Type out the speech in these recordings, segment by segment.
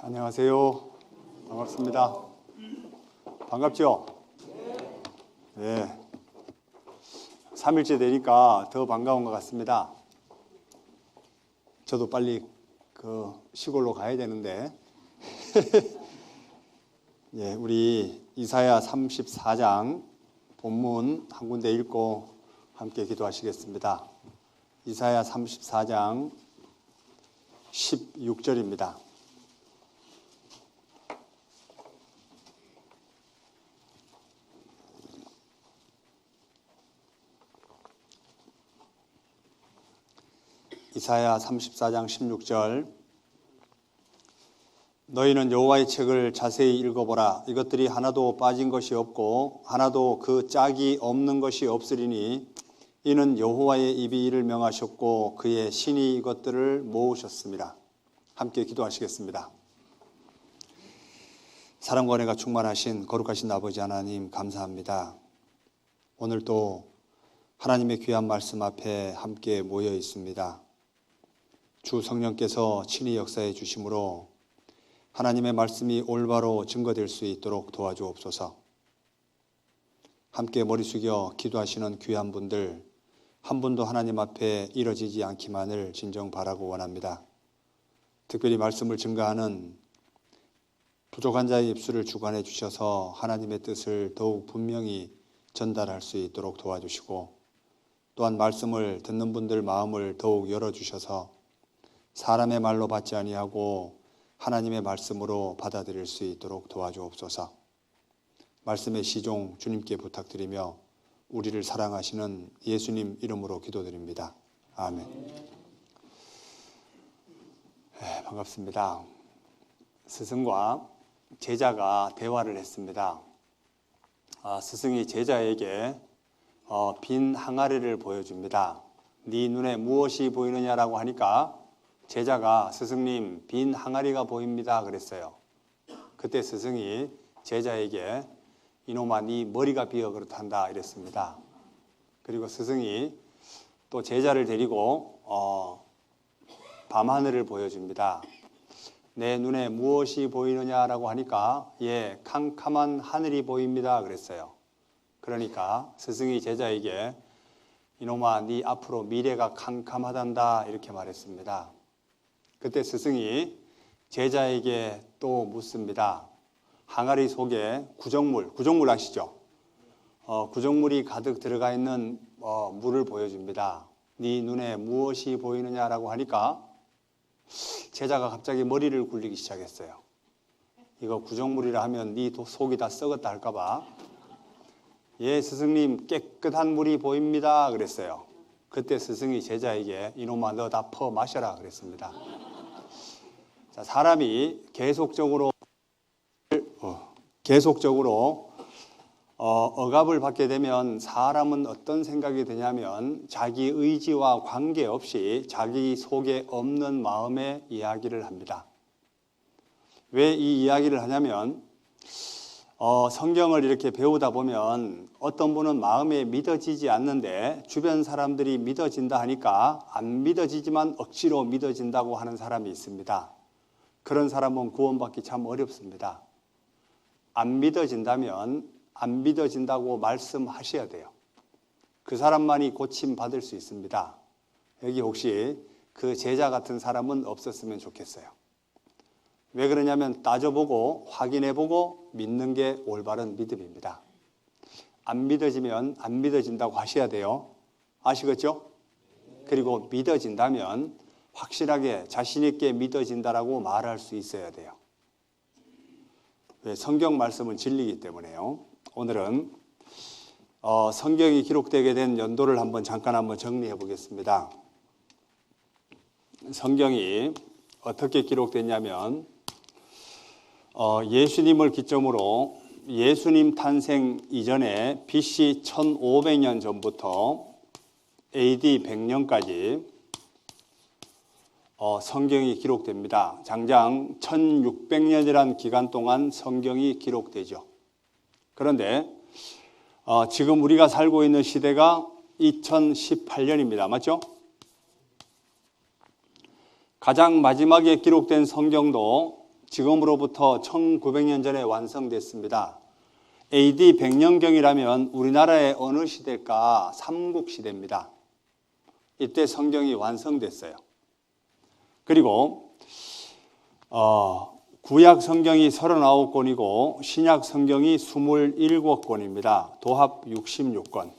안녕하세요. 반갑습니다. 반갑죠? 네. 3일째 되니까 더 반가운 것 같습니다. 저도 빨리 시골로 가야 되는데 예, 우리 이사야 34장 본문 한 군데 읽고 함께 기도하시겠습니다. 이사야 34장 16절입니다. 이사야 34장 16절. 너희는 여호와의 책을 자세히 읽어보라. 이것들이 하나도 빠진 것이 없고 하나도 그 짝이 없는 것이 없으리니 이는 여호와의 입이 이를 명하셨고 그의 신이 이것들을 모으셨습니다. 함께 기도하시겠습니다. 사랑과 은혜가 충만하신 거룩하신 아버지 하나님 감사합니다. 오늘도 하나님의 귀한 말씀 앞에 함께 모여 있습니다. 주 성령께서 친히 역사해 주심으로 하나님의 말씀이 올바로 증거될 수 있도록 도와주옵소서. 함께 머리 숙여 기도하시는 귀한 분들 한 분도 하나님 앞에 이뤄지지 않기만을 진정 바라고 원합니다. 특별히 말씀을 증거하는 부족한 자의 입술을 주관해 주셔서 하나님의 뜻을 더욱 분명히 전달할 수 있도록 도와주시고 또한 말씀을 듣는 분들 마음을 더욱 열어주셔서 사람의 말로 받지 아니하고 하나님의 말씀으로 받아들일 수 있도록 도와주옵소서. 말씀의 시종 주님께 부탁드리며 우리를 사랑하시는 예수님 이름으로 기도드립니다. 아멘. 네, 반갑습니다. 스승과 제자가 대화를 했습니다. 스승이 제자에게 빈 항아리를 보여줍니다. 네 눈에 무엇이 보이느냐라고 하니까 제자가 스승님 빈 항아리가 보입니다 그랬어요. 그때 스승이 제자에게 이놈아 네 머리가 비어 그렇단다 이랬습니다. 그리고 스승이 또 제자를 데리고 밤하늘을 보여줍니다. 내 눈에 무엇이 보이느냐라고 하니까 예 캄캄한 하늘이 보입니다 그랬어요. 그러니까 스승이 제자에게 이놈아 네 앞으로 미래가 캄캄하단다 이렇게 말했습니다. 그때 스승이 제자에게 또 묻습니다. 항아리 속에 구정물 아시죠? 구정물이 가득 들어가 있는 물을 보여줍니다. 네 눈에 무엇이 보이느냐라고 하니까 제자가 갑자기 머리를 굴리기 시작했어요. 이거 구정물이라 하면 네 속이 다 썩었다 할까 봐. 예 스승님 깨끗한 물이 보입니다 그랬어요. 그때 스승이 제자에게 이놈아 너 다 퍼 마셔라 그랬습니다. 자, 사람이 계속적으로 억압을 받게 되면 사람은 어떤 생각이 드냐면 자기 의지와 관계없이 자기 속에 없는 마음의 이야기를 합니다. 왜 이 이야기를 하냐면 성경을 이렇게 배우다 보면 어떤 분은 마음에 믿어지지 않는데 주변 사람들이 믿어진다 하니까 안 믿어지지만 억지로 믿어진다고 하는 사람이 있습니다. 그런 사람은 구원받기 참 어렵습니다. 안 믿어진다면 안 믿어진다고 말씀하셔야 돼요. 그 사람만이 고침받을 수 있습니다. 여기 혹시 그 제자 같은 사람은 없었으면 좋겠어요. 왜 그러냐면 따져보고 확인해보고 믿는 게 올바른 믿음입니다. 안 믿어지면 안 믿어진다고 하셔야 돼요. 아시겠죠? 그리고 믿어진다면 확실하게 자신 있게 믿어진다라고 말할 수 있어야 돼요. 왜? 성경 말씀은 진리이기 때문에요. 오늘은 성경이 기록되게 된 연도를 잠깐 정리해 보겠습니다. 성경이 어떻게 기록됐냐면 예수님을 기점으로 예수님 탄생 이전에 BC 1500년 전부터 AD 100년까지 성경이 기록됩니다. 장장 1600년이라는 기간 동안 성경이 기록되죠. 그런데 지금 우리가 살고 있는 시대가 2018년입니다. 맞죠? 가장 마지막에 기록된 성경도 지금으로부터 1900년 전에 완성됐습니다. AD 100년경이라면 우리나라의 어느 시대일까? 삼국시대입니다. 이때 성경이 완성됐어요. 그리고 구약 성경이 39권이고 신약 성경이 27권입니다. 도합 66권.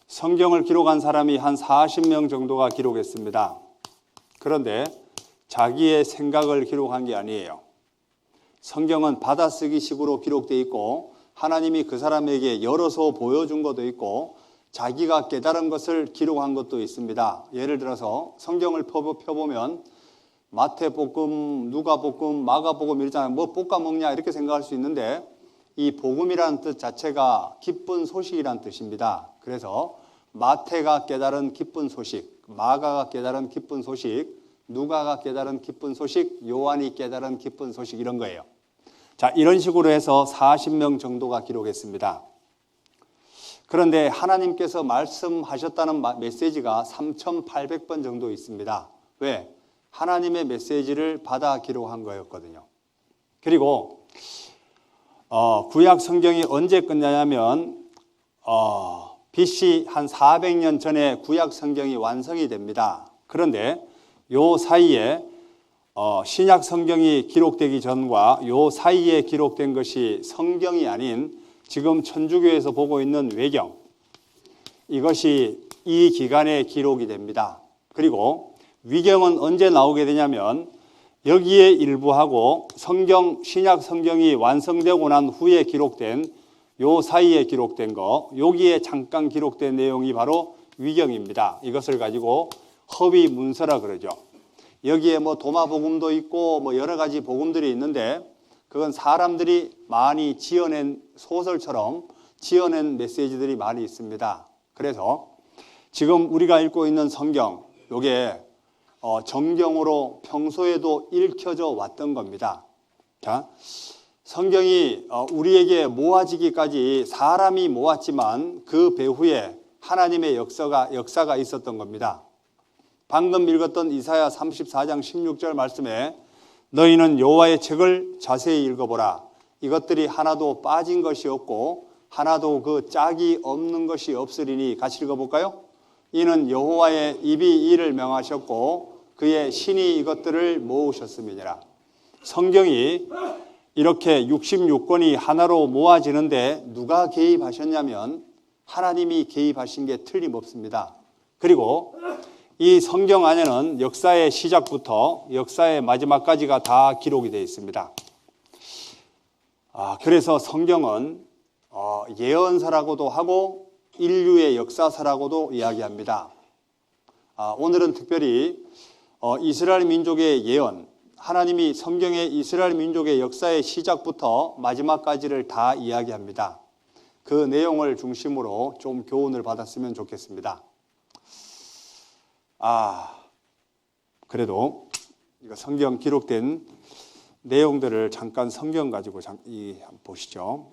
성경을 기록한 사람이 한 40명 정도가 기록했습니다. 그런데 자기의 생각을 기록한 게 아니에요. 성경은 받아쓰기식으로 기록되어 있고 하나님이 그 사람에게 열어서 보여준 것도 있고 자기가 깨달은 것을 기록한 것도 있습니다. 예를 들어서 성경을 펴보면 마태복음, 누가복음, 마가복음 이러잖아요. 뭐 볶아 먹냐 이렇게 생각할 수 있는데 이 복음이라는 뜻 자체가 기쁜 소식이라는 뜻입니다. 그래서 마태가 깨달은 기쁜 소식, 마가가 깨달은 기쁜 소식, 누가가 깨달은 기쁜 소식, 요한이 깨달은 기쁜 소식 이런 거예요. 자, 이런 식으로 해서 40명 정도가 기록했습니다. 그런데 하나님께서 말씀하셨다는 메시지가 3,800번 정도 있습니다. 왜? 하나님의 메시지를 받아 기록한 거였거든요. 그리고 구약 성경이 언제 끝나냐면 BC 한 400년 전에 구약 성경이 완성이 됩니다. 그런데 요 사이에 신약 성경이 기록되기 전과 요 사이에 기록된 것이 성경이 아닌 지금 천주교에서 보고 있는 외경, 이것이 이 기간에 기록이 됩니다. 그리고 위경은 언제 나오게 되냐면 여기에 일부하고 성경, 신약 성경이 완성되고 난 후에 기록된 요 사이에 기록된 거, 여기에 잠깐 기록된 내용이 바로 위경입니다. 이것을 가지고 허위 문서라 그러죠. 여기에 뭐 도마복음도 있고 뭐 여러 가지 복음들이 있는데 그건 사람들이 많이 지어낸 소설처럼 지어낸 메시지들이 많이 있습니다. 그래서 지금 우리가 읽고 있는 성경, 요게 정경으로 평소에도 읽혀져 왔던 겁니다. 자, 성경이 우리에게 모아지기까지 사람이 모았지만 그 배후에 하나님의 역사가 있었던 겁니다. 방금 읽었던 이사야 34장 16절 말씀에 너희는 여호와의 책을 자세히 읽어보라. 이것들이 하나도 빠진 것이 없고 하나도 그 짝이 없는 것이 없으리니 같이 읽어볼까요? 이는 여호와의 입이 이를 명하셨고 그의 신이 이것들을 모으셨음이니라. 성경이 이렇게 66권이 하나로 모아지는데 누가 개입하셨냐면 하나님이 개입하신 게 틀림없습니다. 그리고 이 성경 안에는 역사의 시작부터 역사의 마지막까지가 다 기록이 되어 있습니다. 그래서 성경은 예언서라고도 하고 인류의 역사서라고도 이야기합니다. 오늘은 특별히 이스라엘 민족의 예언, 하나님이 성경의 이스라엘 민족의 역사의 시작부터 마지막까지를 다 이야기합니다. 그 내용을 중심으로 좀 교훈을 받았으면 좋겠습니다. 그래도 이거 성경 기록된 내용들을 잠깐 성경 가지고 보시죠.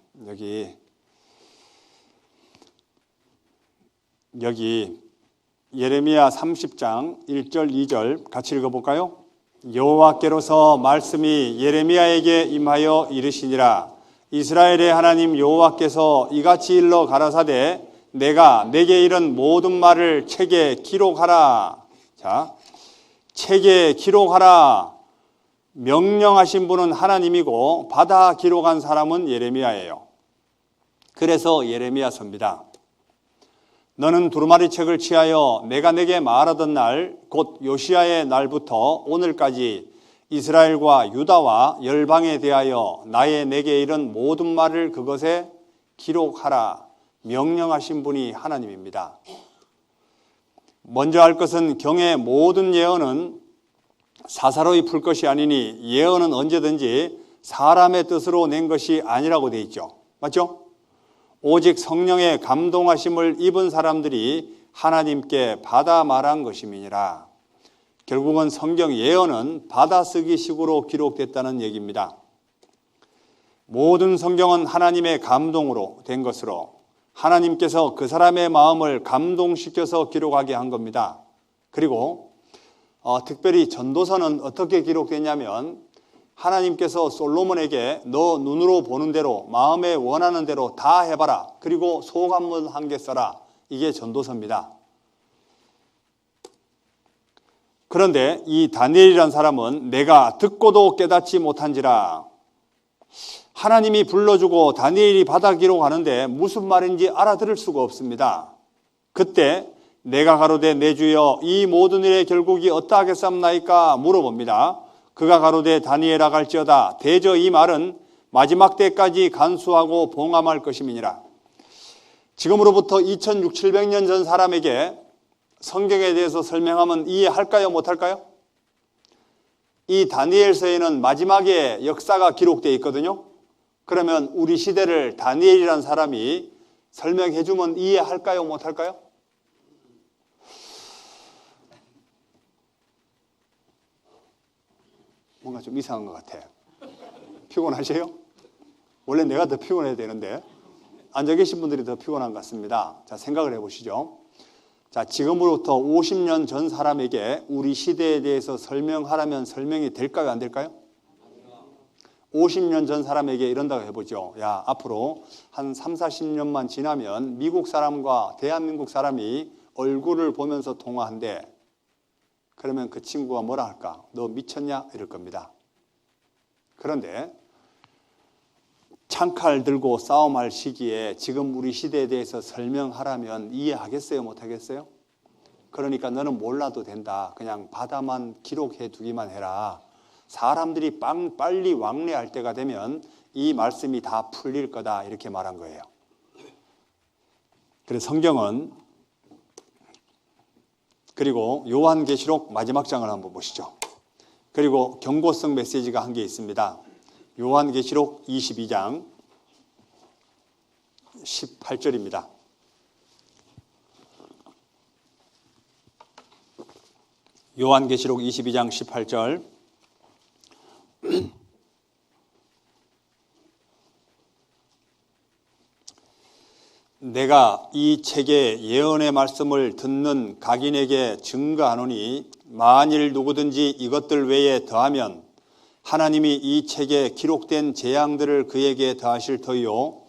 여기 예레미야 30장 1절 2절 같이 읽어볼까요? 여호와께로서 말씀이 예레미야에게 임하여 이르시니라. 이스라엘의 하나님 여호와께서 이같이 일러 가라사대 내가 내게 이른 모든 말을 책에 기록하라. 자, 책에 기록하라. 명령하신 분은 하나님이고 받아 기록한 사람은 예레미야예요. 그래서 예레미야서입니다. 너는 두루마리 책을 취하여 내가 내게 말하던 날, 곧 요시야의 날부터 오늘까지 이스라엘과 유다와 열방에 대하여 나의 내게 이른 모든 말을 그것에 기록하라. 명령하신 분이 하나님입니다. 먼저 할 것은 경의 모든 예언은 사사로이 풀 것이 아니니 예언은 언제든지 사람의 뜻으로 낸 것이 아니라고 되어 있죠. 맞죠? 오직 성령의 감동하심을 입은 사람들이 하나님께 받아 말한 것임이니라. 결국은 성경 예언은 받아쓰기식으로 기록됐다는 얘기입니다. 모든 성경은 하나님의 감동으로 된 것으로 하나님께서 그 사람의 마음을 감동시켜서 기록하게 한 겁니다. 그리고 특별히 전도서는 어떻게 기록됐냐면 하나님께서 솔로몬에게 너 눈으로 보는 대로 마음에 원하는 대로 다 해봐라. 그리고 소감문 한 개 써라. 이게 전도서입니다. 그런데 이 다니엘이라는 사람은 내가 듣고도 깨닫지 못한지라, 하나님이 불러주고 다니엘이 받아 기록하는데 무슨 말인지 알아들을 수가 없습니다. 그때 내가 가로되 내 주여 이 모든 일의 결국이 어떠하겠사옵나이까 물어봅니다. 그가 가로되 다니엘아 갈지어다 대저 이 말은 마지막 때까지 간수하고 봉함할 것임이니라. 지금으로부터 2600~700년 전 사람에게 성경에 대해서 설명하면 이해할까요? 못할까요? 이 다니엘서에는 마지막에 역사가 기록되어 있거든요. 그러면 우리 시대를 다니엘이라는 사람이 설명해 주면 이해할까요? 못할까요? 뭔가 좀 이상한 것 같아. 피곤하세요? 원래 내가 더 피곤해야 되는데 앉아 계신 분들이 더 피곤한 것 같습니다. 자, 생각을 해보시죠. 자, 지금으로부터 50년 전 사람에게 우리 시대에 대해서 설명하라면 설명이 될까요? 안 될까요? 50년 전 사람에게 이런다고 해보죠. 야, 앞으로 한 30~40년만 지나면 미국 사람과 대한민국 사람이 얼굴을 보면서 통화한대. 그러면 그 친구가 뭐라 할까? 너 미쳤냐? 이럴 겁니다. 그런데 창칼 들고 싸움할 시기에 지금 우리 시대에 대해서 설명하라면 이해하겠어요? 못하겠어요? 그러니까 너는 몰라도 된다. 그냥 받아만 기록해 두기만 해라. 사람들이 빨리 왕래할 때가 되면 이 말씀이 다 풀릴 거다. 이렇게 말한 거예요. 그래서 성경은, 그리고 요한계시록 마지막 장을 한번 보시죠. 그리고 경고성 메시지가 한 게 있습니다. 요한계시록 22장 18절입니다. 요한계시록 22장 18절. 내가 이 책의 예언의 말씀을 듣는 각인에게 증거하노니 만일 누구든지 이것들 외에 더하면 하나님이 이 책에 기록된 재앙들을 그에게 더하실 터이요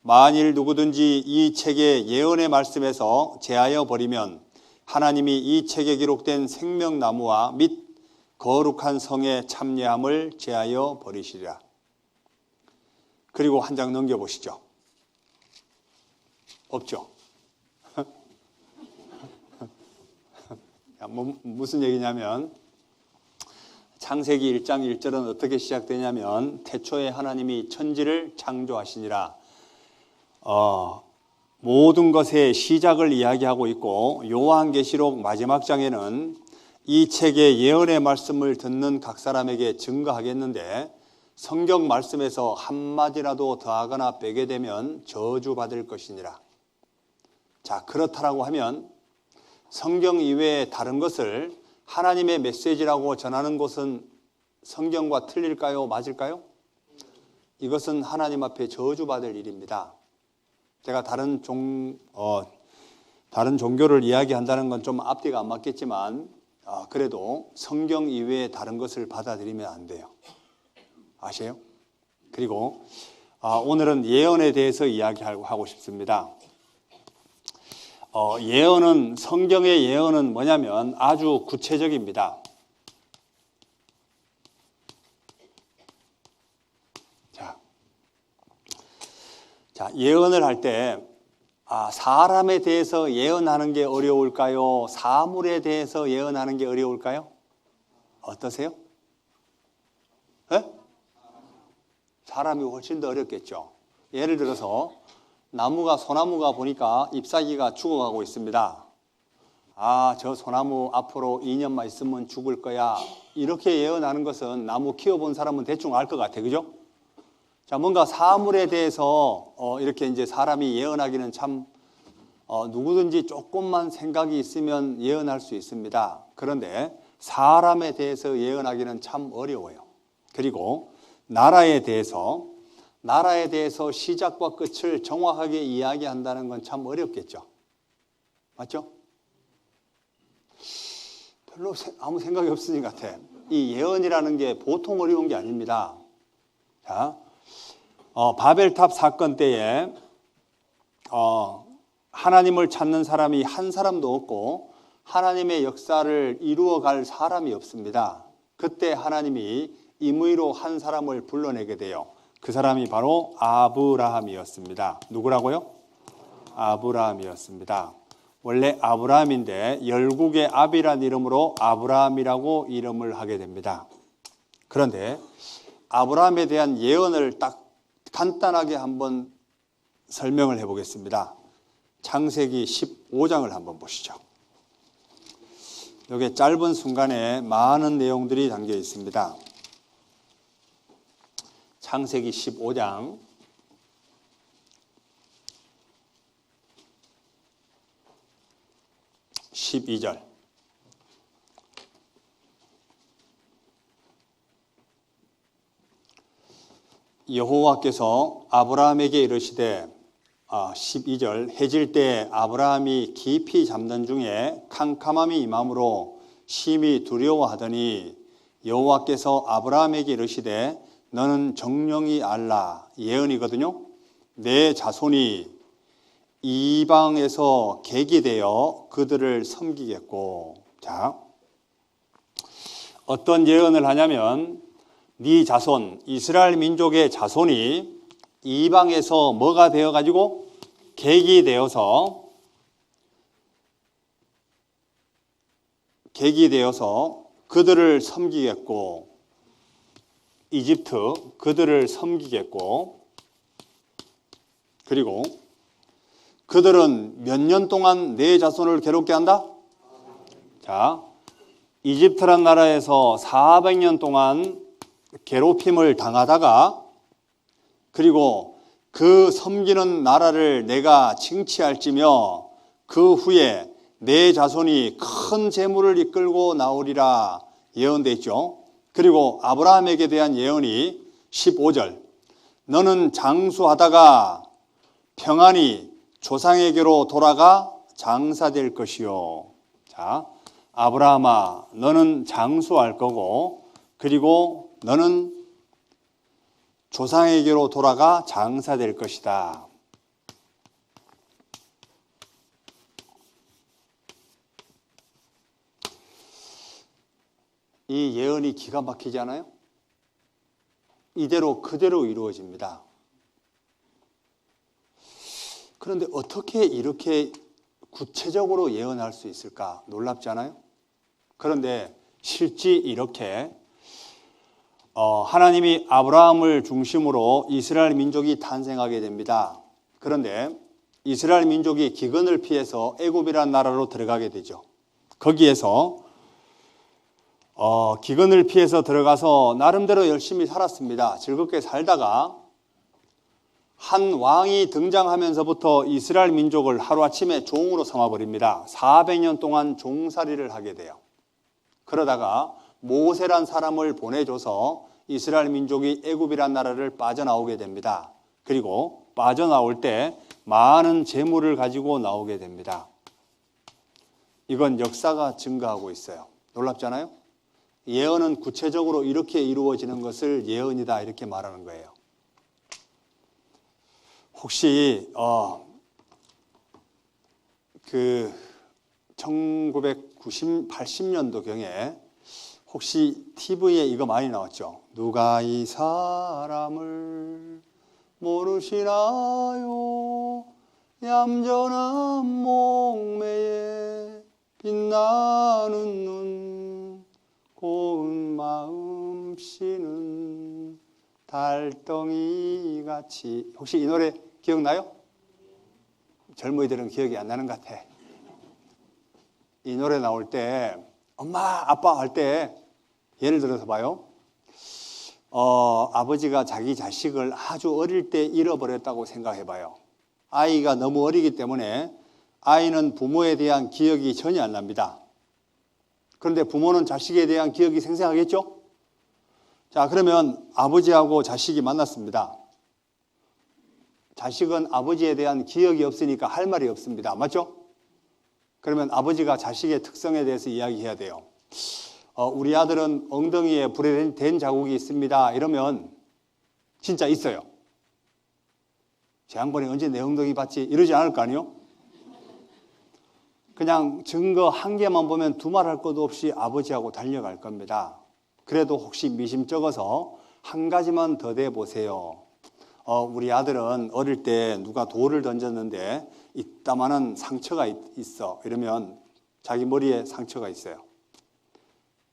만일 누구든지 이 책의 예언의 말씀에서 제하여 버리면 하나님이 이 책에 기록된 생명나무와 및 거룩한 성의 참여함을 제하여 버리시리라. 그리고 한 장 넘겨보시죠. 없죠? 무슨 얘기냐면 창세기 1장 1절은 어떻게 시작되냐면 태초에 하나님이 천지를 창조하시니라. 모든 것의 시작을 이야기하고 있고 요한계시록 마지막 장에는 이 책의 예언의 말씀을 듣는 각 사람에게 증거하겠는데 성경 말씀에서 한마디라도 더하거나 빼게 되면 저주받을 것이니라. 자, 그렇다라고 하면 성경 이외에 다른 것을 하나님의 메시지라고 전하는 것은 성경과 틀릴까요? 맞을까요? 이것은 하나님 앞에 저주받을 일입니다. 제가 다른 종교를 이야기한다는 건 좀 앞뒤가 안 맞겠지만 그래도 성경 이외에 다른 것을 받아들이면 안 돼요. 아세요? 그리고 오늘은 예언에 대해서 이야기하고 싶습니다. 예언은, 성경의 예언은 뭐냐면 아주 구체적입니다. 자, 예언을 할 때 사람에 대해서 예언하는 게 어려울까요? 사물에 대해서 예언하는 게 어려울까요? 어떠세요? 네? 사람이 훨씬 더 어렵겠죠. 예를 들어서 소나무가 보니까 잎사귀가 죽어가고 있습니다. 저 소나무 앞으로 2년만 있으면 죽을 거야. 이렇게 예언하는 것은 나무 키워본 사람은 대충 알 것 같아. 그죠? 자, 뭔가 사물에 대해서 이렇게 이제 사람이 예언하기는 참 누구든지 조금만 생각이 있으면 예언할 수 있습니다. 그런데 사람에 대해서 예언하기는 참 어려워요. 그리고 나라에 대해서 시작과 끝을 정확하게 이야기한다는 건 참 어렵겠죠. 맞죠? 별로 아무 생각이 없으신 것 같아. 이 예언이라는 게 보통 어려운 게 아닙니다. 자, 바벨탑 사건 때에 하나님을 찾는 사람이 한 사람도 없고 하나님의 역사를 이루어갈 사람이 없습니다. 그때 하나님이 임의로 한 사람을 불러내게 돼요. 그 사람이 바로 아브라함이었습니다. 누구라고요? 아브라함이었습니다. 원래 아브라함인데 열국의 압이라는 이름으로 아브라함이라고 이름을 하게 됩니다. 그런데 아브라함에 대한 예언을 딱 간단하게 한번 설명을 해보겠습니다. 창세기 15장을 한번 보시죠. 여기 짧은 순간에 많은 내용들이 담겨 있습니다. 창세기 15장 12절. 여호와께서 아브라함에게 이르시되 12절 해질 때 아브라함이 깊이 잠든 중에 캄캄함이 임함으로 심히 두려워하더니 여호와께서 아브라함에게 이르시되 너는 정령이 알라. 예언이거든요. 내 자손이 이방에서 객이 되어 그들을 섬기겠고. 자, 어떤 예언을 하냐면 네 자손, 이스라엘 민족의 자손이 이방에서 뭐가 되어가지고 객이 되어서 그들을 섬기겠고, 이집트 그들을 섬기겠고, 그리고 그들은 몇 년 동안 내 자손을 괴롭게 한다? 자, 이집트란 나라에서 400년 동안 괴롭힘을 당하다가 그리고 그 섬기는 나라를 내가 징치할지며 그 후에 내 자손이 큰 재물을 이끌고 나오리라 예언되어 있죠. 그리고 아브라함에게 대한 예언이 15절. 너는 장수하다가 평안히 조상에게로 돌아가 장사될 것이요. 자, 아브라함아, 너는 장수할 거고, 그리고 너는 조상에게로 돌아가 장사될 것이다. 이 예언이 기가 막히지 않아요? 이대로 그대로 이루어집니다. 그런데 어떻게 이렇게 구체적으로 예언할 수 있을까? 놀랍지 않아요? 그런데 실제 이렇게 하나님이 아브라함을 중심으로 이스라엘 민족이 탄생하게 됩니다. 그런데 이스라엘 민족이 기근을 피해서 애굽이라는 나라로 들어가게 되죠. 거기에서 기근을 피해서 들어가서 나름대로 열심히 살았습니다. 즐겁게 살다가 한 왕이 등장하면서부터 이스라엘 민족을 하루아침에 종으로 삼아버립니다. 400년 동안 종살이를 하게 돼요. 그러다가 모세란 사람을 보내줘서 이스라엘 민족이 애굽이란 나라를 빠져나오게 됩니다. 그리고 빠져나올 때 많은 재물을 가지고 나오게 됩니다. 이건 역사가 증거하고 있어요. 놀랍잖아요? 예언은 구체적으로 이렇게 이루어지는 것을 예언이다 이렇게 말하는 거예요. 혹시 1980년도경에 혹시 TV에 이거 많이 나왔죠? 누가 이 사람을 모르시나요? 얌전한 목매에 빛나는 눈 고운 마음 씨는 달덩이 같이. 혹시 이 노래 기억나요? 젊은이들은 기억이 안 나는 것 같아. 이 노래 나올 때 엄마 아빠 할 때 예를 들어서 봐요. 아버지가 자기 자식을 아주 어릴 때 잃어버렸다고 생각해 봐요. 아이가 너무 어리기 때문에 아이는 부모에 대한 기억이 전혀 안 납니다. 그런데 부모는 자식에 대한 기억이 생생하겠죠? 자, 그러면 아버지하고 자식이 만났습니다. 자식은 아버지에 대한 기억이 없으니까 할 말이 없습니다. 맞죠? 그러면 아버지가 자식의 특성에 대해서 이야기해야 돼요. 우리 아들은 엉덩이에 불에 댄 자국이 있습니다. 이러면 진짜 있어요. 제 양반이 언제 내 엉덩이 봤지? 이러지 않을 거 아니에요? 그냥 증거 한 개만 보면 두말할 것도 없이 아버지하고 달려갈 겁니다. 그래도 혹시 미심쩍어서 한 가지만 더 대보세요. 우리 아들은 어릴 때 누가 돌을 던졌는데 이따만한 상처가 있어. 이러면 자기 머리에 상처가 있어요.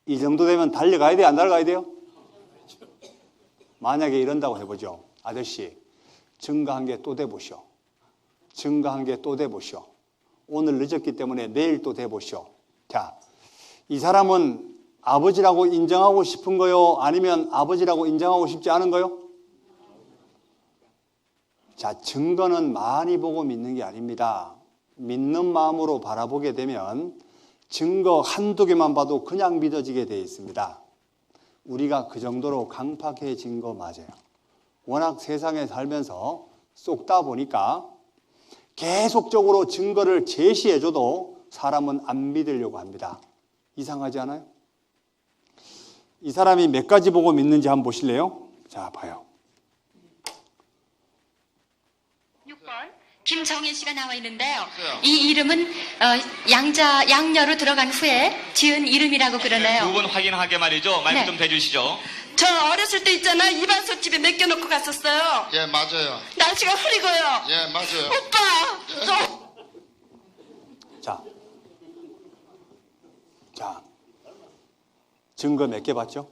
이 정도 되면 달려가야 돼요? 안 달려가야 돼요? 만약에 이런다고 해보죠. 아저씨, 증거 한 개 또 대보시오. 증거 한 개 또 대보시오. 오늘 늦었기 때문에 내일 또 대보시오. 자, 이 사람은 아버지라고 인정하고 싶은 거요? 아니면 아버지라고 인정하고 싶지 않은 거요? 자, 증거는 많이 보고 믿는 게 아닙니다. 믿는 마음으로 바라보게 되면 증거 한두 개만 봐도 그냥 믿어지게 되어 있습니다. 우리가 그 정도로 강팍해진 거 맞아요. 워낙 세상에 살면서 쏙다 보니까 계속적으로 증거를 제시해줘도 사람은 안 믿으려고 합니다. 이상하지 않아요? 이 사람이 몇 가지 보고 믿는지 한번 보실래요? 자, 봐요. 6번 김정희 씨가 나와 있는데요. 이 이름은 양녀로 들어간 후에 지은 이름이라고 그러네요. 두 분 확인하게 말이죠. 마이크 네. 좀 대주시죠. 저 어렸을 때 있잖아, 이발소 집에 맡겨놓고 갔었어요. 예, 맞아요. 날씨가 흐리고요. 예, 맞아요. 오빠, 자, 증거 몇 개 봤죠?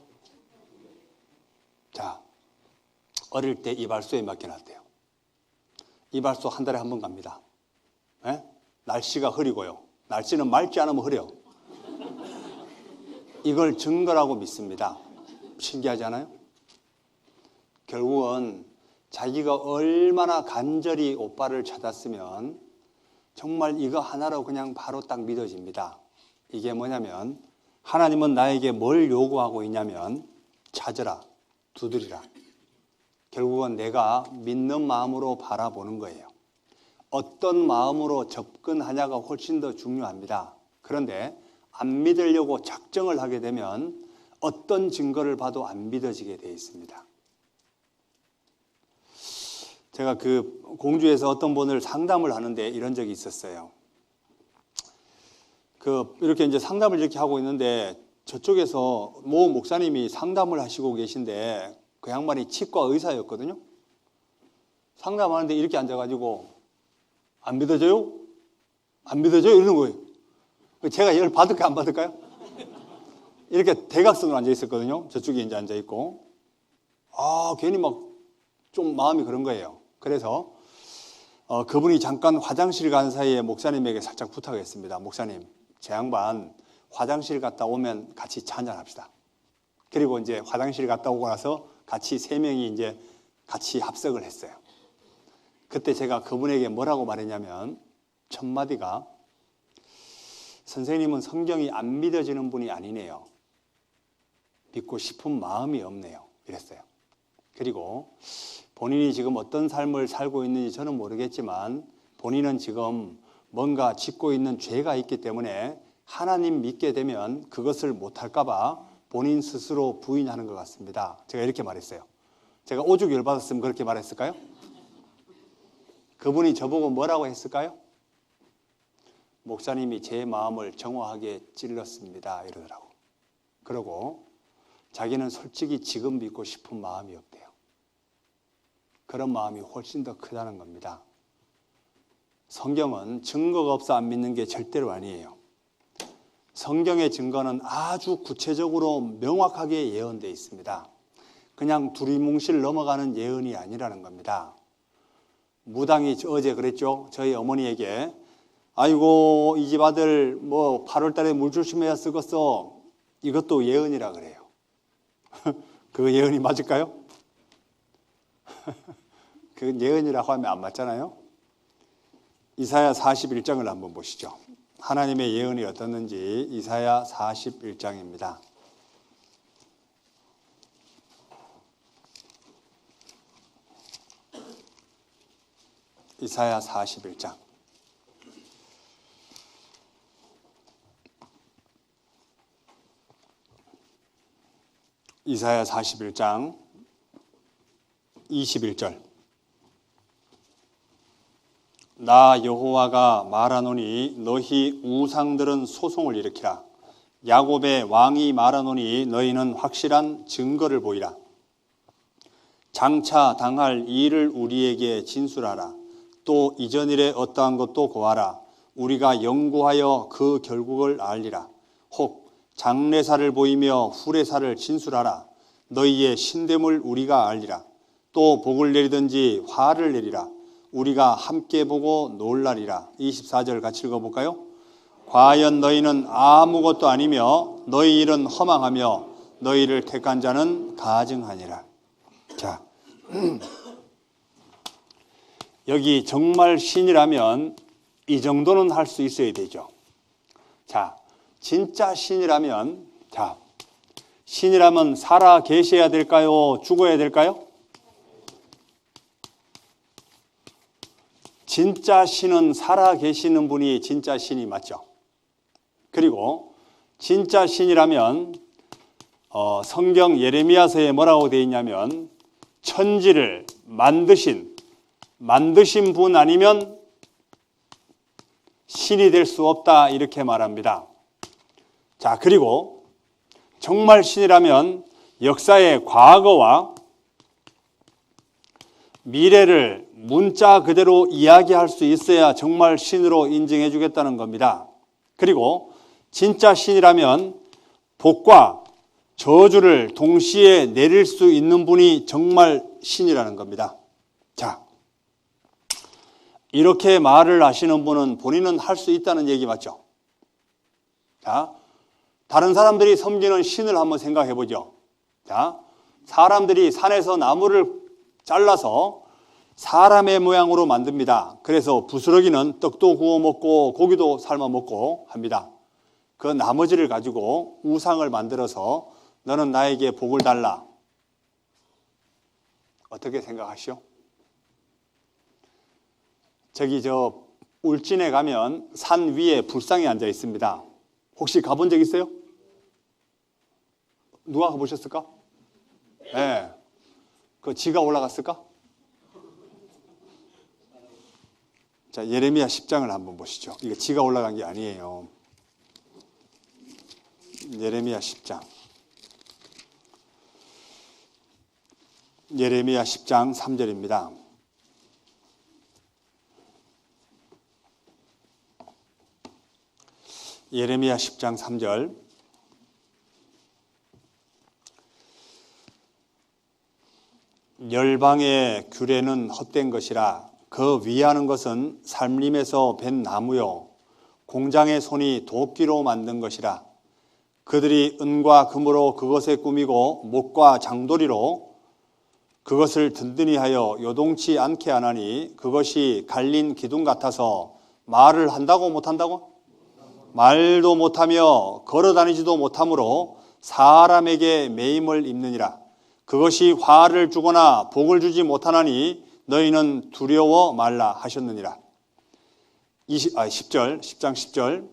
자, 어릴 때 이발소에 맡겨놨대요. 이발소 한 달에 한 번 갑니다. 예? 날씨가 흐리고요. 날씨는 맑지 않으면 흐려. 이걸 증거라고 믿습니다. 신기하지 않아요? 결국은 자기가 얼마나 간절히 오빠를 찾았으면 정말 이거 하나로 그냥 바로 딱 믿어집니다. 이게 뭐냐면 하나님은 나에게 뭘 요구하고 있냐면 찾으라, 두드리라. 결국은 내가 믿는 마음으로 바라보는 거예요. 어떤 마음으로 접근하냐가 훨씬 더 중요합니다. 그런데 안 믿으려고 작정을 하게 되면 어떤 증거를 봐도 안 믿어지게 되어 있습니다. 제가 그 공주에서 어떤 분을 상담을 하는데 이런 적이 있었어요. 이렇게 이제 상담을 이렇게 하고 있는데 저쪽에서 모 목사님이 상담을 하시고 계신데 그 양반이 치과 의사였거든요. 상담하는데 이렇게 앉아가지고 안 믿어져요? 안 믿어져요? 이러는 거예요. 제가 열 받을까 안 받을까요? 이렇게 대각선으로 앉아 있었거든요. 저쪽에 이제 앉아 있고. 괜히 막 좀 마음이 그런 거예요. 그래서 그분이 잠깐 화장실 간 사이에 목사님에게 살짝 부탁했습니다. 목사님, 제 양반 화장실 갔다 오면 같이 차 한잔 합시다. 그리고 이제 화장실 갔다 오고 나서 같이 세 명이 이제 같이 합석을 했어요. 그때 제가 그분에게 뭐라고 말했냐면 첫 마디가 선생님은 성경이 안 믿어지는 분이 아니네요. 믿고 싶은 마음이 없네요. 이랬어요. 그리고 본인이 지금 어떤 삶을 살고 있는지 저는 모르겠지만 본인은 지금 뭔가 짓고 있는 죄가 있기 때문에 하나님 믿게 되면 그것을 못할까 봐 본인 스스로 부인하는 것 같습니다. 제가 이렇게 말했어요. 제가 오죽 열받았으면 그렇게 말했을까요? 그분이 저보고 뭐라고 했을까요? 목사님이 제 마음을 정확하게 찔렀습니다. 이러더라고. 그러고 자기는 솔직히 지금 믿고 싶은 마음이 없대요. 그런 마음이 훨씬 더 크다는 겁니다. 성경은 증거가 없어 안 믿는 게 절대로 아니에요. 성경의 증거는 아주 구체적으로 명확하게 예언되어 있습니다. 그냥 두리뭉실 넘어가는 예언이 아니라는 겁니다. 무당이 어제 그랬죠. 저희 어머니에게 아이고 이 집 아들 뭐 8월 달에 물조심해야 쓰겠어. 이것도 예언이라 그래요. 그 예언이 맞을까요? 그 예언이라고 하면 안 맞잖아요. 이사야 41장을 한번 보시죠. 하나님의 예언이 어떻는지 이사야 41장입니다. 이사야 41장. 이사야 41장 21절. 나 여호와가 말하노니 너희 우상들은 소송을 일으키라. 야곱의 왕이 말하노니 너희는 확실한 증거를 보이라. 장차 당할 일을 우리에게 진술하라. 또 이전 일에 어떠한 것도 고하라. 우리가 연구하여 그 결국을 알리라. 혹 장래사를 보이며 후래사를 진술하라. 너희의 신됨을 우리가 알리라. 또 복을 내리든지 화를 내리라. 우리가 함께 보고 놀라리라. 24절 같이 읽어볼까요? 과연 너희는 아무것도 아니며 너희 일은 허망하며 너희를 택한 자는 가증하니라. 자, 여기 정말 신이라면 이 정도는 할 수 있어야 되죠. 자, 진짜 신이라면, 신이라면 살아 계셔야 될까요? 죽어야 될까요? 진짜 신은 살아 계시는 분이 진짜 신이 맞죠. 그리고 진짜 신이라면 성경 예레미야서에 뭐라고 되어 있냐면 천지를 만드신 분 아니면 신이 될 수 없다 이렇게 말합니다. 자, 그리고 정말 신이라면 역사의 과거와 미래를 문자 그대로 이야기할 수 있어야 정말 신으로 인정해 주겠다는 겁니다. 그리고 진짜 신이라면 복과 저주를 동시에 내릴 수 있는 분이 정말 신이라는 겁니다. 자, 이렇게 말을 하시는 분은 본인은 할 수 있다는 얘기 맞죠? 자, 다른 사람들이 섬기는 신을 한번 생각해 보죠. 자, 사람들이 산에서 나무를 잘라서 사람의 모양으로 만듭니다. 그래서 부스러기는 떡도 구워 먹고 고기도 삶아 먹고 합니다. 그 나머지를 가지고 우상을 만들어서 너는 나에게 복을 달라. 어떻게 생각하시오? 저기 울진에 가면 산 위에 불상이 앉아 있습니다. 혹시 가본 적 있어요? 누가 가보셨을까? 네. 그 지가 올라갔을까? 자, 예레미야 10장을 한번 보시죠. 이게 지가 올라간 게 아니에요. 예레미야 10장. 예레미야 10장 3절입니다. 예레미야 10장 3절. 열방의 규례는 헛된 것이라 그 위하는 것은 산림에서 벤 나무요 공장의 손이 도끼로 만든 것이라. 그들이 은과 금으로 그것에 꾸미고 목과 장도리로 그것을 든든히 하여 요동치 않게 하나니 그것이 갈린 기둥 같아서 말을 한다고 못한다고? 말도 못하며 걸어다니지도 못하므로 사람에게 매임을 입느니라. 그것이 화를 주거나 복을 주지 못하나니 너희는 두려워 말라 하셨느니라. 10장 10절.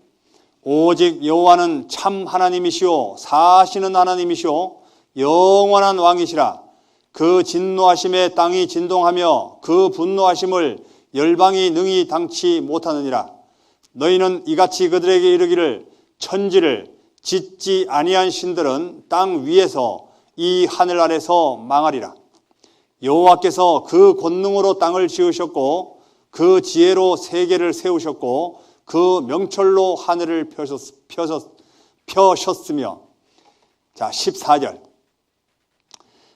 오직 여호와는 참 하나님이시오 사시는 하나님이시오 영원한 왕이시라. 그 진노하심에 땅이 진동하며 그 분노하심을 열방이 능히 당치 못하느니라. 너희는 이같이 그들에게 이르기를 천지를 짓지 아니한 신들은 땅 위에서 이 하늘 아래서 망하리라. 여호와께서 그 권능으로 땅을 지으셨고 그 지혜로 세계를 세우셨고 그 명철로 하늘을 펴셨으며. 자, 14절.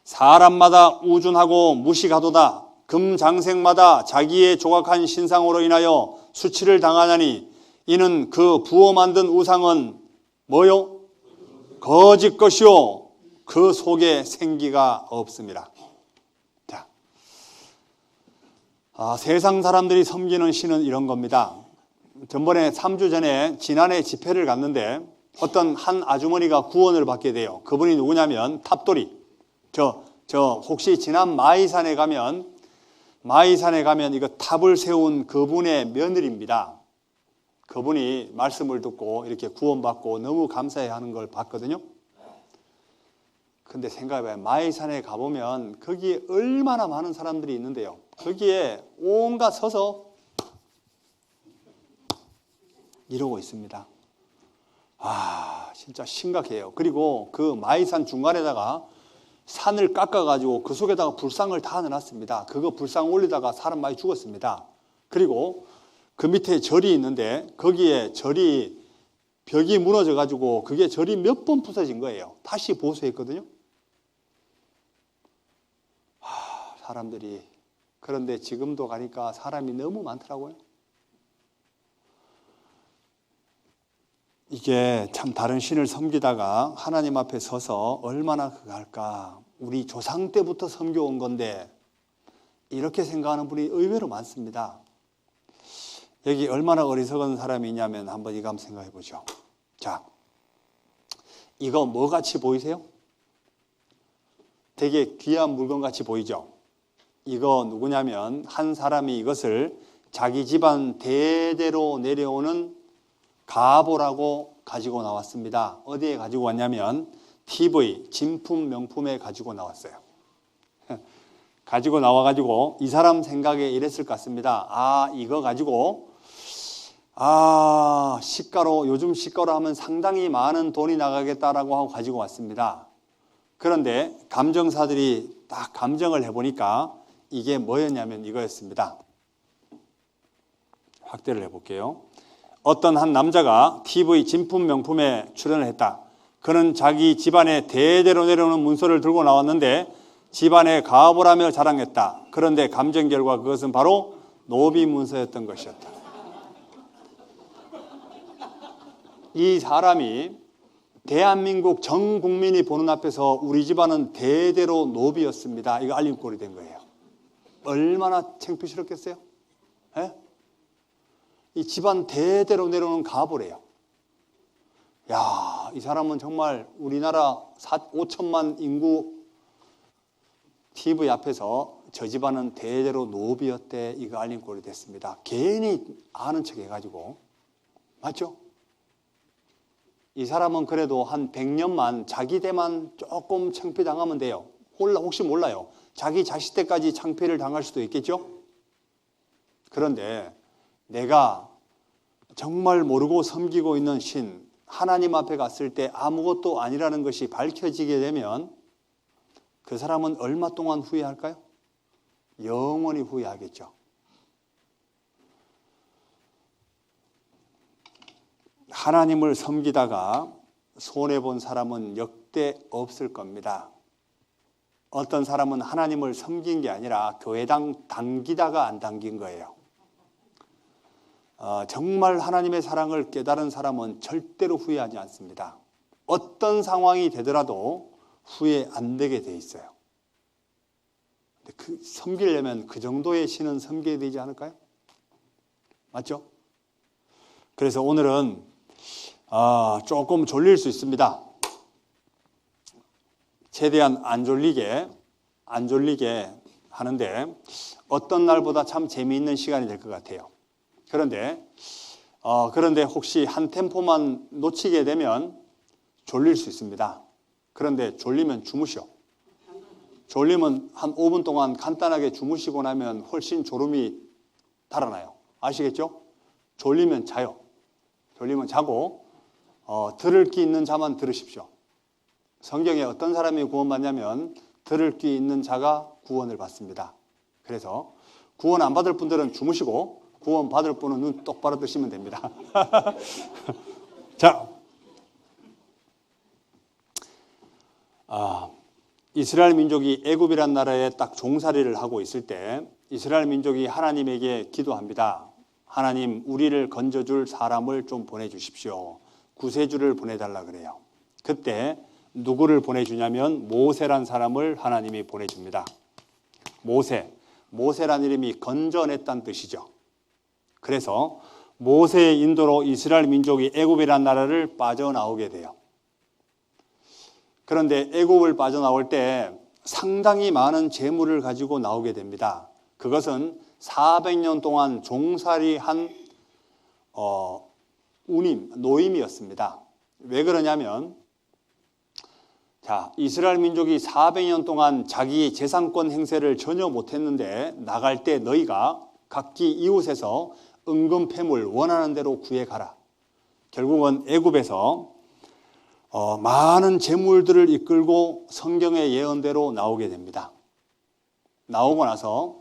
사람마다 우준하고 무식하도다. 금장색마다 자기의 조각한 신상으로 인하여 수치를 당하나니 이는 그 부어 만든 우상은 뭐요? 거짓 것이요 그 속에 생기가 없습니다. 자, 세상 사람들이 섬기는 신은 이런 겁니다. 전번에 3주 전에 지난해 집회를 갔는데 어떤 한 아주머니가 구원을 받게 돼요. 그분이 누구냐면 탑돌이. 혹시 지난 마이산에 가면 이거 탑을 세운 그분의 며느리입니다. 그분이 말씀을 듣고 이렇게 구원받고 너무 감사해하는 걸 봤거든요. 근데 생각해봐요. 마이산에 가보면 거기에 얼마나 많은 사람들이 있는데요. 거기에 온갖 서서 이러고 있습니다. 아, 진짜 심각해요. 그리고 그 마이산 중간에다가 산을 깎아가지고 그 속에다가 불상을 다 넣어놨습니다. 그거 불상 올리다가 사람 많이 죽었습니다. 그리고 그 밑에 절이 있는데 거기에 절이 벽이 무너져가지고 그게 절이 몇 번 부서진 거예요. 다시 보수했거든요. 사람들이. 그런데 지금도 가니까 사람이 너무 많더라고요. 이게 참 다른 신을 섬기다가 하나님 앞에 서서 얼마나 그거 할까. 우리 조상 때부터 섬겨온 건데 이렇게 생각하는 분이 의외로 많습니다. 여기 얼마나 어리석은 사람이 있냐면 한번 이거 한번 생각해 보죠. 자, 이거 뭐 같이 보이세요? 되게 귀한 물건 같이 보이죠? 이거 누구냐면 한 사람이 이것을 자기 집안 대대로 내려오는 가보라고 가지고 나왔습니다. 어디에 가지고 왔냐면 TV, 진품 명품에 가지고 나왔어요. 가지고 나와가지고 이 사람 생각에 이랬을 것 같습니다. 아, 이거 가지고 시가로, 요즘 시가로 하면 상당히 많은 돈이 나가겠다라고 하고 가지고 왔습니다. 그런데 감정사들이 딱 감정을 해보니까 이게 뭐였냐면 이거였습니다. 확대를 해볼게요. 어떤 한 남자가 TV 진품 명품에 출연을 했다. 그는 자기 집안에 대대로 내려오는 문서를 들고 나왔는데 집안에 가보라며 자랑했다. 그런데 감정 결과 그것은 바로 노비 문서였던 것이었다. 이 사람이 대한민국 전 국민이 보는 앞에서 우리 집안은 대대로 노비였습니다. 이거 알림꼴이 된 거예요. 얼마나 창피스럽겠어요? 예? 이 집안 대대로 내려오는 가보래요. 야, 이 사람은 정말 우리나라 5천만 인구 TV 앞에서 저 집안은 대대로 노비였대. 이거 알림꼴이 됐습니다. 괜히 아는 척 해가지고. 맞죠? 이 사람은 그래도 한 100년만 자기 대만 조금 창피당하면 돼요. 혹시 몰라요. 자기 자식 때까지 창피를 당할 수도 있겠죠? 그런데 내가 정말 모르고 섬기고 있는 신, 하나님 앞에 갔을 때 아무것도 아니라는 것이 밝혀지게 되면 그 사람은 얼마 동안 후회할까요? 영원히 후회하겠죠. 하나님을 섬기다가 손해본 사람은 역대 없을 겁니다. 어떤 사람은 하나님을 섬긴 게 아니라 교회당 당기다가 안 당긴 거예요. 정말 하나님의 사랑을 깨달은 사람은 절대로 후회하지 않습니다. 어떤 상황이 되더라도 후회 안 되게 돼 있어요. 근데 섬기려면 그 정도의 신은 섬겨야 되지 않을까요? 맞죠? 그래서 오늘은 조금 졸릴 수 있습니다. 최대한 안 졸리게 하는데 어떤 날보다 참 재미있는 시간이 될 것 같아요. 그런데 혹시 한 템포만 놓치게 되면 졸릴 수 있습니다. 그런데 졸리면 주무셔. 졸리면 한 5분 동안 간단하게 주무시고 나면 훨씬 졸음이 달아나요. 아시겠죠? 졸리면 자요. 졸리면 자고 들을 귀 있는 자만 들으십시오. 성경에 어떤 사람이 구원받냐면 들을 귀 있는 자가 구원을 받습니다. 그래서 구원 안 받을 분들은 주무시고 구원 받을 분은 눈 똑바로 뜨시면 됩니다. 자, 이스라엘 민족이 애굽이란 나라에 딱 종살이를 하고 있을 때 이스라엘 민족이 하나님에게 기도합니다. 하나님, 우리를 건져줄 사람을 좀 보내주십시오. 구세주를 보내달라 그래요. 그때 누구를 보내주냐면 모세란 사람을 하나님이 보내줍니다. 모세란 이름이 건져냈다는 뜻이죠. 그래서 모세의 인도로 이스라엘 민족이 애굽이란 나라를 빠져나오게 돼요. 그런데 애굽을 빠져나올 때 상당히 많은 재물을 가지고 나오게 됩니다. 그것은 400년 동안 종살이한 노임이었습니다. 왜 그러냐면 자, 이스라엘 민족이 400년 동안 자기 재산권 행세를 전혀 못했는데 나갈 때 너희가 각기 이웃에서 은금 패물 원하는 대로 구해가라. 결국은 애굽에서 많은 재물들을 이끌고 성경의 예언대로 나오게 됩니다. 나오고 나서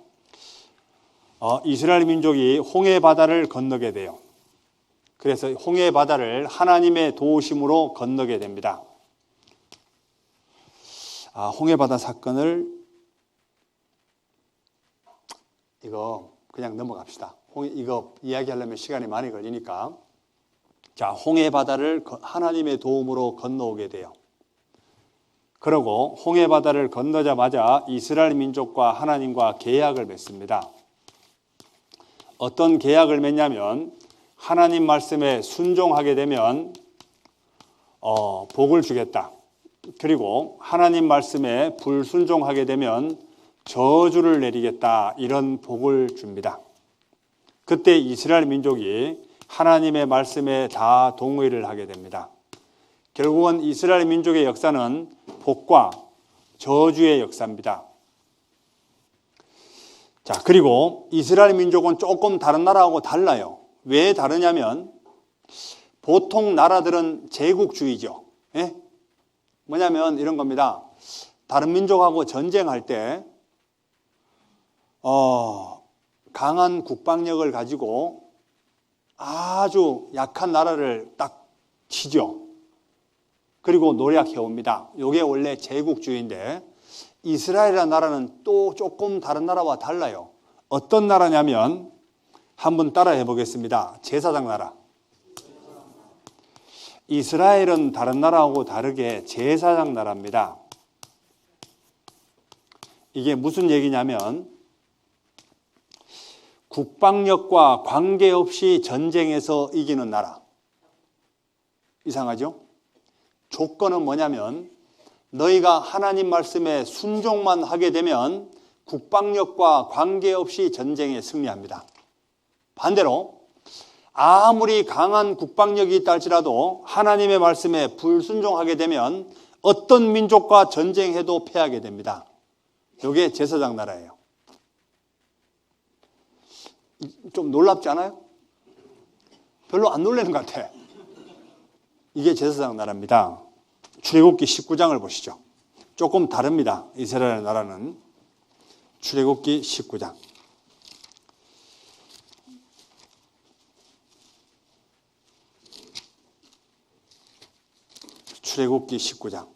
이스라엘 민족이 홍해 바다를 건너게 돼요. 그래서 홍해 바다를 하나님의 도우심으로 건너게 됩니다. 홍해 바다 사건을 이거 그냥 넘어갑시다. 이거 이야기하려면 시간이 많이 걸리니까. 자, 홍해 바다를 하나님의 도움으로 건너오게 돼요. 그러고 홍해 바다를 건너자마자 이스라엘 민족과 하나님과 계약을 맺습니다. 어떤 계약을 맺냐면 하나님 말씀에 순종하게 되면 복을 주겠다. 그리고 하나님 말씀에 불순종하게 되면 저주를 내리겠다. 이런 복을 줍니다. 그때 이스라엘 민족이 하나님의 말씀에 다 동의를 하게 됩니다. 결국은 이스라엘 민족의 역사는 복과 저주의 역사입니다. 자, 그리고 이스라엘 민족은 조금 다른 나라하고 달라요. 왜 다르냐면 보통 나라들은 제국주의죠. 예? 뭐냐면 이런 겁니다. 다른 민족하고 전쟁할 때 강한 국방력을 가지고 아주 약한 나라를 딱 치죠. 그리고 노력해 옵니다. 이게 원래 제국주의인데 이스라엘이라는 나라는 또 조금 다른 나라와 달라요. 어떤 나라냐면 한번 따라해 보겠습니다. 제사장 나라. 이스라엘은 다른 나라하고 다르게 제사장 나라입니다. 이게 무슨 얘기냐면 국방력과 관계없이 전쟁에서 이기는 나라. 이상하죠? 조건은 뭐냐면 너희가 하나님 말씀에 순종만 하게 되면 국방력과 관계없이 전쟁에 승리합니다. 반대로 아무리 강한 국방력이 있다 할지라도 하나님의 말씀에 불순종하게 되면 어떤 민족과 전쟁해도 패하게 됩니다. 이게 제사장 나라예요. 좀 놀랍지 않아요? 별로 안 놀라는 것 같아. 이게 제사장 나라입니다. 출애굽기 19장을 보시죠. 조금 다릅니다. 이스라엘 나라는. 출애굽기 19장. 출애굽기 19장.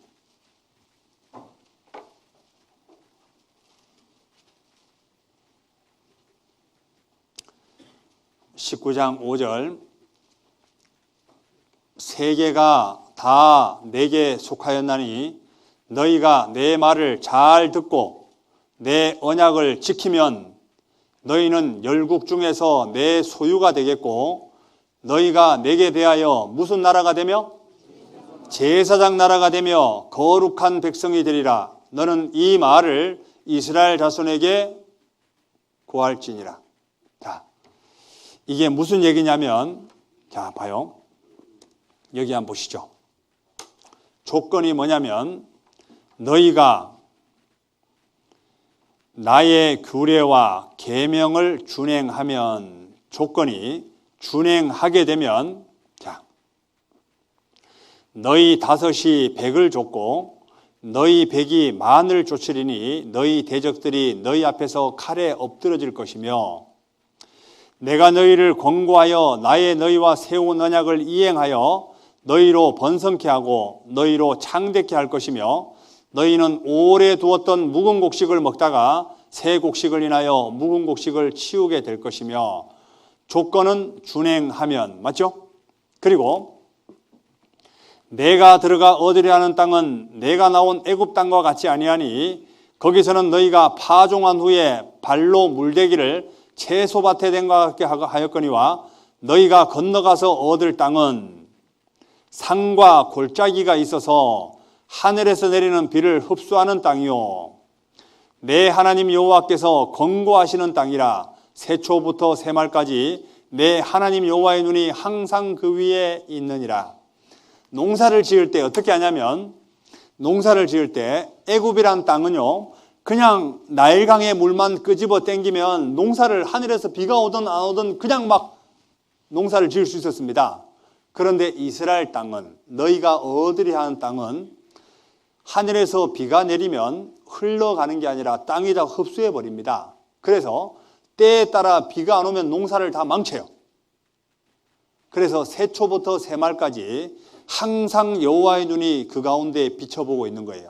19장 5절. 세계가 다 내게 속하였나니 너희가 내 말을 잘 듣고 내 언약을 지키면 너희는 열국 중에서 내 소유가 되겠고 너희가 내게 대하여 무슨 나라가 되며 제사장 나라가 되며 거룩한 백성이 되리라. 너는 이 말을 이스라엘 자손에게 고할지니라. 자, 이게 무슨 얘기냐면, 자, 봐요. 여기 한번 보시죠. 조건이 뭐냐면 너희가 나의 규례와 계명을 준행하면, 조건이 준행하게 되면, 자, 너희 다섯이 백을 줬고 너희 백이 만을 쫓으리니 너희 대적들이 너희 앞에서 칼에 엎드러질 것이며 내가 너희를 권고하여 나의 너희와 세운 언약을 이행하여 너희로 번성케 하고 너희로 창대케 할 것이며 너희는 오래 두었던 묵은 곡식을 먹다가 새 곡식을 인하여 묵은 곡식을 치우게 될 것이며, 조건은 준행하면, 맞죠? 그리고 내가 들어가 얻으려 하는 땅은 내가 나온 애굽 땅과 같지 아니하니 거기서는 너희가 파종한 후에 발로 물대기를 채소밭에 된 것 같게 하였거니와 너희가 건너가서 얻을 땅은 산과 골짜기가 있어서 하늘에서 내리는 비를 흡수하는 땅이요 내 하나님 여호와께서 권고하시는 땅이라. 새초부터 새말까지 내 하나님 여호와의 눈이 항상 그 위에 있느니라. 농사를 지을 때 어떻게 하냐면 농사를 지을 때 애굽이란 땅은요, 그냥 나일강의 물만 끄집어 당기면 농사를 하늘에서 비가 오든 안 오든 그냥 막 농사를 지을 수 있었습니다. 그런데 이스라엘 땅은, 너희가 얻으리 하는 땅은 하늘에서 비가 내리면 흘러가는 게 아니라 땅이 다 흡수해 버립니다. 그래서 때에 따라 비가 안 오면 농사를 다 망쳐요. 그래서 새초부터 새말까지 항상 여호와의 눈이 그 가운데 비춰보고 있는 거예요.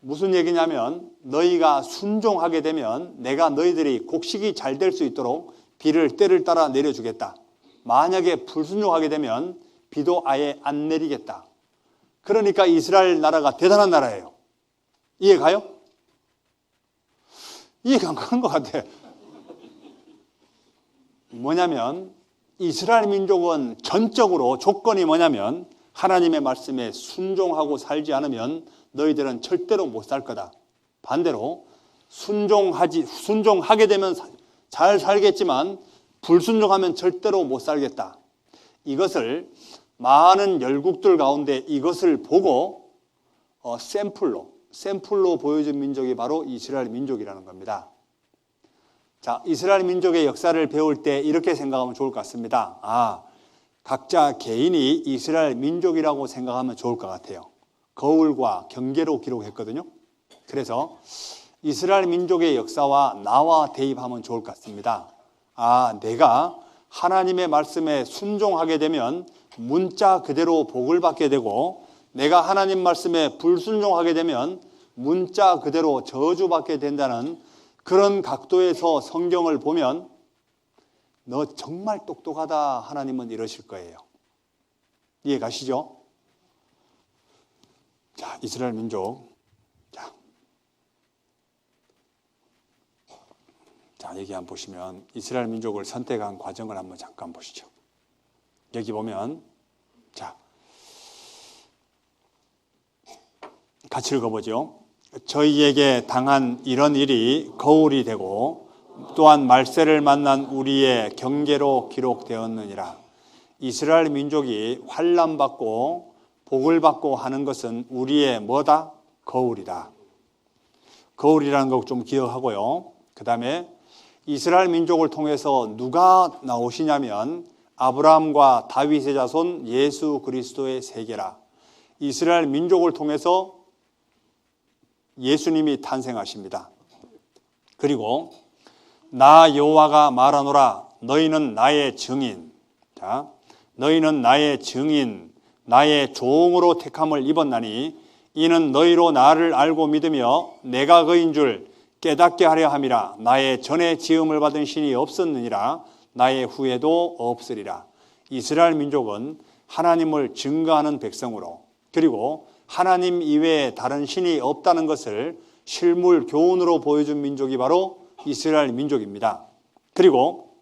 무슨 얘기냐면 너희가 순종하게 되면 내가 너희들이 곡식이 잘 될 수 있도록 비를 때를 따라 내려주겠다. 만약에 불순종하게 되면 비도 아예 안 내리겠다. 그러니까 이스라엘 나라가 대단한 나라예요. 이해 가요? 이해가 안 가는 것 같아. 뭐냐면 이스라엘 민족은 전적으로 조건이 뭐냐면 하나님의 말씀에 순종하고 살지 않으면 너희들은 절대로 못 살 거다. 반대로 순종하게 되면 잘 살겠지만 불순종하면 절대로 못 살겠다. 이것을 많은 열국들 가운데 이것을 보고 샘플로 보여준 민족이 바로 이스라엘 민족이라는 겁니다. 자, 이스라엘 민족의 역사를 배울 때 이렇게 생각하면 좋을 것 같습니다. 각자 개인이 이스라엘 민족이라고 생각하면 좋을 것 같아요. 거울과 경계로 기록했거든요. 그래서 이스라엘 민족의 역사와 나와 대입하면 좋을 것 같습니다. 내가 하나님의 말씀에 순종하게 되면 문자 그대로 복을 받게 되고, 내가 하나님 말씀에 불순종하게 되면 문자 그대로 저주받게 된다는 그런 각도에서 성경을 보면 너 정말 똑똑하다, 하나님은 이러실 거예요. 이해 가시죠? 자, 이스라엘 민족. 자, 여기 한번 보시면 이스라엘 민족을 선택한 과정을 한번 잠깐 보시죠. 여기 보면, 자, 같이 읽어보죠. 저희에게 당한 이런 일이 거울이 되고 또한 말세를 만난 우리의 경계로 기록되었느니라. 이스라엘 민족이 환난받고 복을 받고 하는 것은 우리의 뭐다? 거울이다. 거울이라는 거 좀 기억하고요. 그 다음에 이스라엘 민족을 통해서 누가 나오시냐면 아브라함과 다윗의 자손 예수 그리스도의 세계라. 이스라엘 민족을 통해서 예수님이 탄생하십니다. 그리고 나 여호와가 말하노라, 너희는 나의 증인. 자, 너희는 나의 증인, 나의 종으로 택함을 입었나니 이는 너희로 나를 알고 믿으며 내가 그인 줄 깨닫게 하려 함이라. 나의 전에 지음을 받은 신이 없었느니라. 나의 후에도 없으리라. 이스라엘 민족은 하나님을 증거하는 백성으로, 그리고 하나님 이외에 다른 신이 없다는 것을 실물 교훈으로 보여준 민족이 바로 이스라엘 민족입니다. 그리고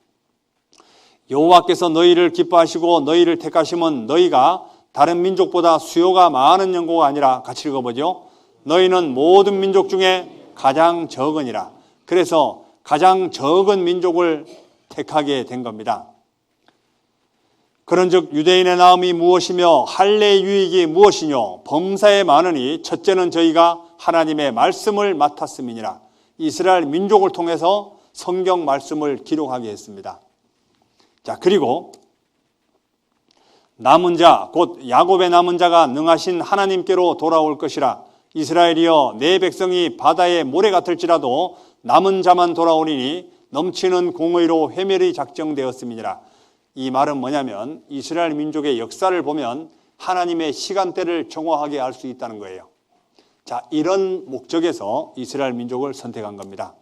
여호와께서 너희를 기뻐하시고 너희를 택하심은 너희가 다른 민족보다 수요가 많은 연고가 아니라, 같이 읽어보죠. 너희는 모든 민족 중에 가장 적으니라. 그래서 가장 적은 민족을 택하게 된 겁니다. 그런즉 유대인의 나음이 무엇이며 할례의 유익이 무엇이뇨? 범사에 많으니 첫째는 저희가 하나님의 말씀을 맡았음이니라. 이스라엘 민족을 통해서 성경 말씀을 기록하게 했습니다. 자, 그리고 남은 자, 곧 야곱의 남은 자가 능하신 하나님께로 돌아올 것이라. 이스라엘이여, 내 백성이 바다의 모래 같을지라도 남은 자만 돌아오리니 넘치는 공의로 회멸이 작정되었음이니라. 이 말은 뭐냐면 이스라엘 민족의 역사를 보면 하나님의 시간대를 정확하게 알 수 있다는 거예요. 자, 이런 목적에서 이스라엘 민족을 선택한 겁니다.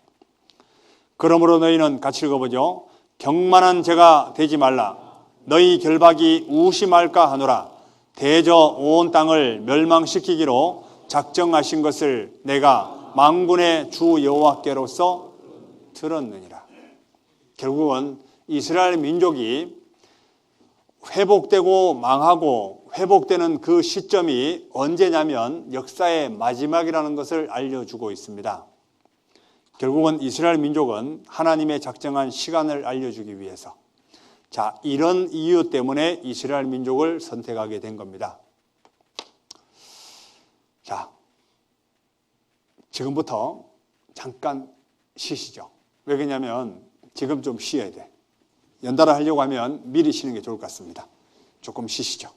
그러므로 너희는, 같이 읽어보죠. 경만한 죄가 되지 말라. 너희 결박이 우심할까 하노라. 대저 온 땅을 멸망시키기로 작정하신 것을 내가 만군의 주 여호와께로서 들었느니라. 결국은 이스라엘 민족이 회복되고 망하고 회복되는 그 시점이 언제냐면 역사의 마지막이라는 것을 알려주고 있습니다. 결국은 이스라엘 민족은 하나님의 작정한 시간을 알려주기 위해서, 자, 이런 이유 때문에 이스라엘 민족을 선택하게 된 겁니다. 자, 지금부터 잠깐 쉬시죠. 왜 그러냐면 지금 좀 쉬어야 돼. 연달아 하려고 하면 미리 쉬는 게 좋을 것 같습니다. 조금 쉬시죠.